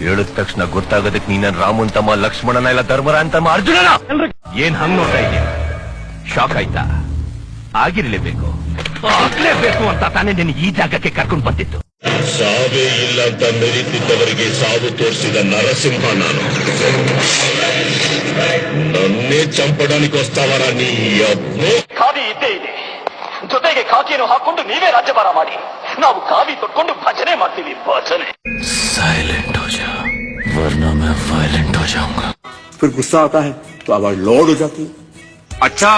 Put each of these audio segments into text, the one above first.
ಹೇಳಿದ ತಕ್ಷಣ ಗೊತ್ತಾಗೋದಕ್ಕೆ ನೀನ ರಾಮನ್ ತಮ್ಮ ಲಕ್ಷ್ಮಣನ ಇಲ್ಲ ಧರ್ಮರ ಅಂತಮ್ಮ ಅರ್ಜುನನ ಏನ್ ಹಂಗ್ ನೋಡ್ತಾ ಇದೀಯ? ಶಾಕ್ ಆಯ್ತಾ? ಆಗಿರ್ಲೇಬೇಕು, ಆಗ್ಲೇಬೇಕು ಅಂತ ತಾನೇ ನಿನಗೆ ಈ ಜಾಗಕ್ಕೆ ಕರ್ಕೊಂಡು ಬಂದಿತ್ತು. ಸಾವೇ ಇಲ್ಲ ಅಂತ ಮೆರೀತಿದ್ದವರಿಗೆ ಸಾವು ತೋರಿಸಿದ ನರಸಿಂಹ ನಾನು. ನನ್ನೇ ಚಂಪడానికి వస్తావರ ನೀ? ಖಾದಿ ಇದ್ದೇ ಇದೆ, ಜೊತೆಗೆ ಖಾಕಿಯನ್ನು ಹಾಕೊಂಡು ನೀವೇ ರಾಜ್ಯಭಾರ ಮಾಡಿ, ನಾವು ಕಾವಿ ತೊಟ್ಕೊಂಡು ಭಜನೆ ಮಾಡ್ತೀವಿ. ಭಜನೆ. साइलेंट हो जा वरना मैं वायलेंट हो जाऊंगा. फिर गुस्सा आता है तो आवाज लौट हो जाती है. अच्छा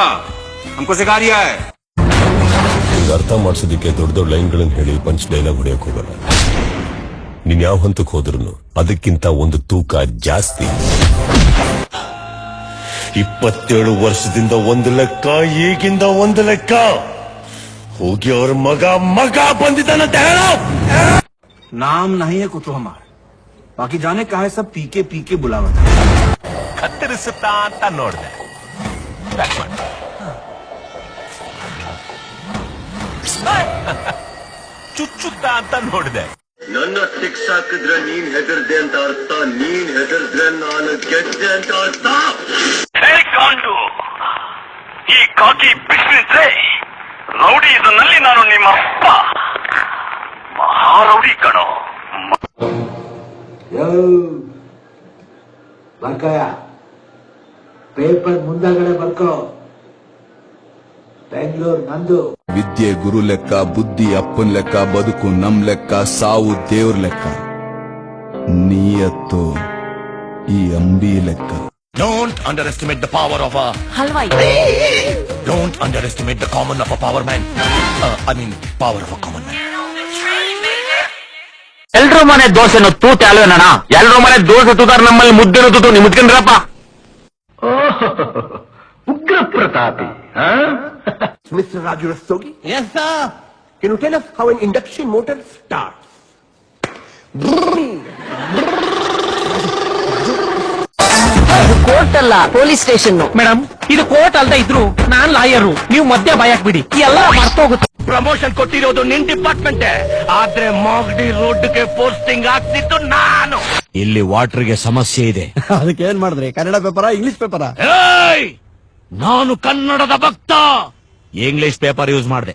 हमको सिखा रिया है. ಅರ್ಥ ಮಾಡಿಸೋದಕ್ಕೆ ದೊಡ್ಡ ದೊಡ್ಡ ಲೈನ್ಗಳನ್ನು ಹೇಳಿ ಪಂಚ್ ಡೈಲಾಗ್ ಹೊಡೆಯಕ್ ಹೋಗಲ್ಲ. ನೀನ್ ಯಾವ ಹಂತಕ್ಕೆ ಹೋದ್ರು ಅದಕ್ಕಿಂತ ಒಂದು ತೂಕ ಜಾಸ್ತಿ. 27 ವರ್ಷದಿಂದ ಒಂದು ಲೆಕ್ಕ, ಈಗಿಂದ ಒಂದು ಲೆಕ್ಕ. ಹೋಗಿ ಅವ್ರ ಮಗ ಬಂದಿದ್ದಾನಂತ ಹೇಳೋ. नाम नहीं है कुछ हमारा, बाकी जाने कहा है सब पी के बुलावा. ಕತ್ತರಿಸುತ್ತಾ ಅಂತ ನೋಡ್ದೆ. ಚುಚ್ಚುತ್ತಾ ಅಂತ ನೋಡಿದೆ. ನನ್ನ ಸಿಕ್ಸ್ ಹಾಕಿದ್ರೆ ನೀನ್ ಹೆದರ್ದೆ ಅಂತ ಅರ್ಥ, ನೀನ್ ಹೆದರ್ದ್ರೆ ನಾನು ಗೆದ್ದೆ ಅಂತ ಅರ್ಥ. ಕಾಂಡು ಈ ಕಾಕಿ ಬಿಸಿಲಿದ್ರೆ ರೌಡಿ ಇದನ್ನಲ್ಲಿ ನಾನು ನಿಮ್ಮ ಅಪ್ಪ ಮಹಾರೌಡಿ ಕಣೋ. ಬರ್ಕಯ ಪೇಪರ್ ಮುಂದಗಡೆ ಬರ್ಕೋ. ಬೆಂಗಳೂರು ನಂದು. ವಿದ್ಯೆ ಗುರು ಲೆಕ್ಕ, ಬುದ್ಧಿ ಅಪ್ಪನ್ ಲೆಕ್ಕ, ಬದುಕು ನಮ್ ಲೆಕ್ಕ, ಸಾವು ದೇವ್ರ ಲೆಕ್ಕ, ನೀಯತ್ತು ಈ ಅಂಬಿ ಲೆಕ್ಕ. Don't underestimate the power of a Halwai. Don't underestimate the common of a power man. I mean power of a common man. ಎಲ್ರೂ ಮನೆ ದೋಸೆನು ತೂತೆ ಅಲ್ವೇನಣ್ಣ? ಎಲ್ರೂ ಮನೆ ದೋಸೆ ತೂತಾರ, ನಮ್ಮಲ್ಲಿ ಮುದ್ದೆನು ತೂತು. ನೀವು ಮುದ್ಕೊಂಡ್ರಪ್ಪ. ಉಗ್ರ ಪ್ರತಾಪಿ. Mr. Raju Rastogi? Yes, sir. Can you tell us how an induction motor starts? Court ಅಲ್ಲ, police station. Madam, ಇದು ಕೋರ್ಟ್ ಅಲ್ದ ಇದ್ರು ನಾನ್ ಲಾಯರು. ನೀವು ಮಧ್ಯ ಬಾಯಾಕ್ಬಿಡಿ, ಎಲ್ಲ ಮರ್ತೋಗುತ್ತೆ. ಪ್ರಮೋಷನ್ ಕೊಟ್ಟಿರೋದು ನಿನ್ ಡಿಪಾರ್ಟ್ಮೆಂಟ್, ಆದ್ರೆ ಮಾಗಡಿ ರೋಡ್ಗೆ ಪೋಸ್ಟಿಂಗ್ ಆಗ್ತಿತ್ತು ನಾನು. ಇಲ್ಲಿ ವಾಟರ್ಗೆ ಸಮಸ್ಯೆ ಇದೆ. ಅದಕ್ಕೆ ಏನ್ ಮಾಡಿದ್ರಿ? ಕನ್ನಡ ಪೇಪರಾ ಇಂಗ್ಲಿಷ್ ಪೇಪರಾ? ನಾನು ಕನ್ನಡದ ಭಕ್ತ. ಇಂಗ್ಲಿಷ್ ಪೇಪರ್ ಯೂಸ್ ಮಾಡಿದೆ.